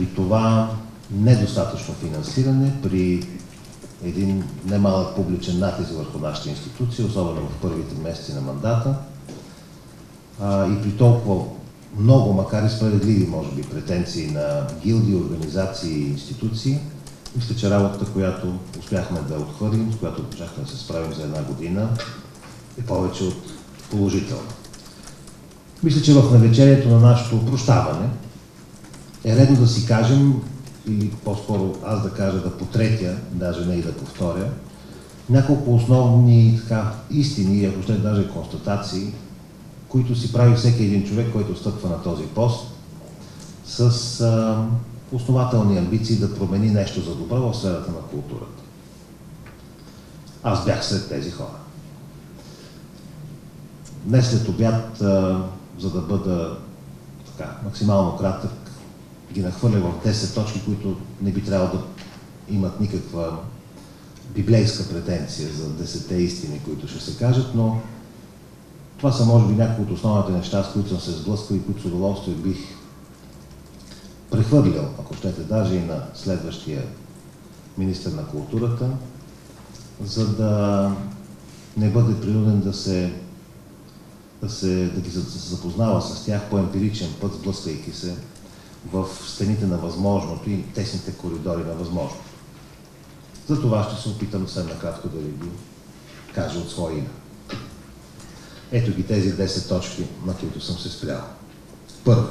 При това недостатъчно финансиране, при един немалък публичен натиск върху нашата институция, особено в първите месеци на мандата, и при толкова много, макар и справедливи, може би, претенции на гилди, организации и институции, мисля, че работата, която успяхме да отхвърлим, с която успяхме да се справим за една година, е повече от положителна. Мисля, че в навечерието на нашето прощаване е редно да си кажем, или по-скоро аз да кажа, да потретя, даже не и да повторя, няколко основни истини, ако ще даже констатации, които си прави всеки един човек, който стъпва на този пост, с основателни амбиции да промени нещо за добро в сферата на културата. Аз бях сред тези хора. Днес след обяд, за да бъда максимално кратък, ги нахвърля в 10 точки, които не би трябвало да имат никаква библейска претенция за 10 истини, които ще се кажат, но това са може би някои от основните неща, с които съм се сблъскал и които с удоволствие бих прехвърлял, ако щете, даже и на следващия министър на културата, за да не бъде принуден да ги запознава с тях по емпиричен път, сблъскайки се в стените на възможното и тесните коридори на възможното. За това ще се опитам съвсем накратко да ви ги кажа от своя име. Ето ги тези 10 точки, на които съм се спрял. Първо.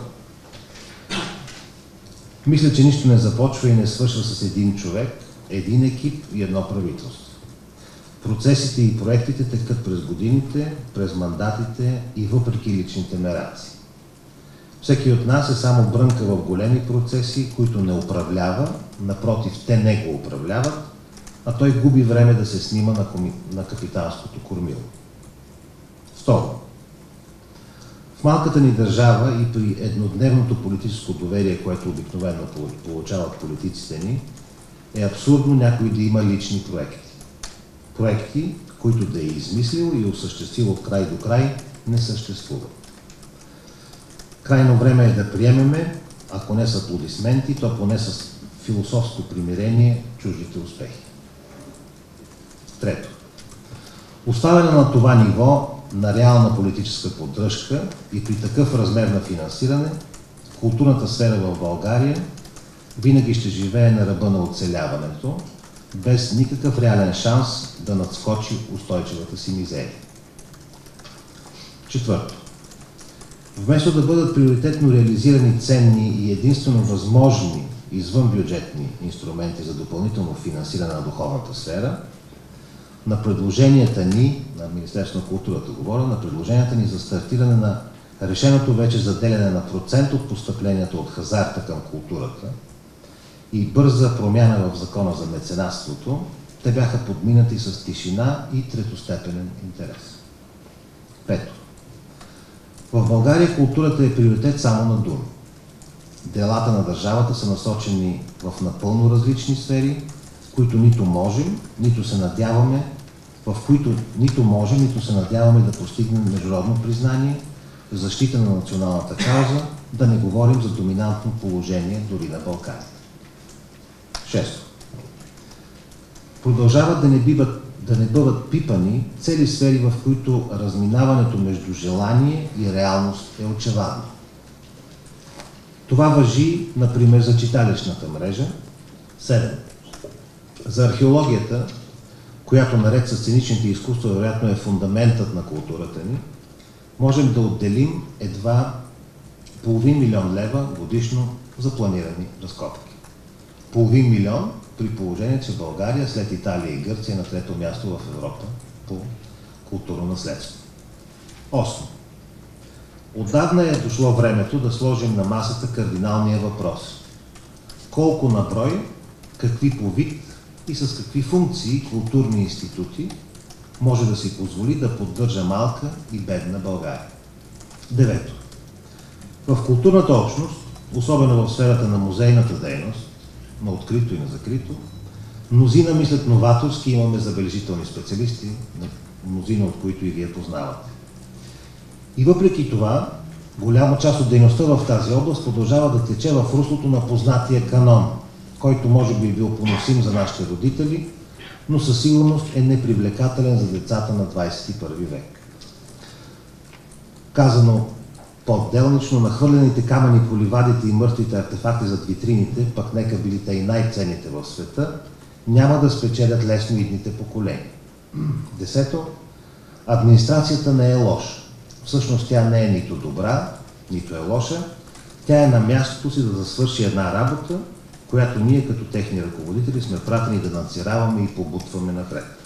Мисля, че нищо не започва и не свършва с един човек, един екип и едно правителство. Процесите и проектите текат през годините, през мандатите и въпреки личните мераци. Всеки от нас е само брънка в големи процеси, които не управлява, напротив, те не го управляват, а той губи време да се снима на капитанското кормило. Второ. В малката ни държава и при еднодневното политическо доверие, което обикновено получават политиците ни, е абсурдно някой да има лични проекти. Проекти, които да е измислил и осъществил от край до край, не съществуват. Крайно време е да приемеме, ако не с аплодисменти, то поне с философско примирение, чуждите успехи. Трето. Оставяне на това ниво на реална политическа поддръжка и при такъв размер на финансиране, културната сфера в България винаги ще живее на ръба на оцеляването, без никакъв реален шанс да надскочи устойчивата си мизерия. Четвърто. Вместо да бъдат приоритетно реализирани ценни и единствено възможни извънбюджетни инструменти за допълнително финансиране на духовната сфера, на предложенията ни, на Министерството на културата говоря, на предложенията ни за стартиране на решеното вече заделяне на процент от постъпленията от хазарта към културата и бърза промяна в закона за меценатството, те бяха подминати с тишина и третостепенен интерес. Пето. В България културата е приоритет само на думи. Делата на държавата са насочени в напълно различни сфери, в които нито можем, нито се надяваме, да постигнем международно признание, защита на националната кауза, да не говорим за доминантно положение дори на Балканите. Шесто. Продължават да не бъдат пипани цели сфери, в които разминаването между желание и реалност е очевадно. Това важи, например, за читалищната мрежа. 7. За археологията, която наред с сценичните изкуства вероятно е фундаментът на културата ни, можем да отделим едва половин милион лева годишно за планирани разкопки. Половин милион при положение, че България след Италия и Гърция е на трето място в Европа по културно наследство. 8. Отдавна е дошло времето да сложим на масата кардиналния въпрос. Колко на брой, какви по вид и с какви функции културни институти може да си позволи да поддържа малка и бедна България. 9. В културната общност, особено в сферата на музейната дейност, на открито и на закрито, мнозина мислят новаторски, имаме забележителни специалисти, мнозина от които и вие познавате. И въпреки това, Голяма част от дейността в тази област продължава да тече в руслото на познатия канон, който може би е бил поносим за нашите родители, но със сигурност е непривлекателен за децата на 21 век. Казано по-отделнично, нахвърлените камъни по ливадите и мъртвите артефакти зад витрините, пък нека били те и най-ценните в света, няма да спечелят лесно идните поколения. 10. Администрацията не е лоша. Всъщност тя не е нито добра, нито е лоша. Тя е на мястото си да свърши една работа, която ние като техни ръководители сме пратени да надзираваме и побутваме напред.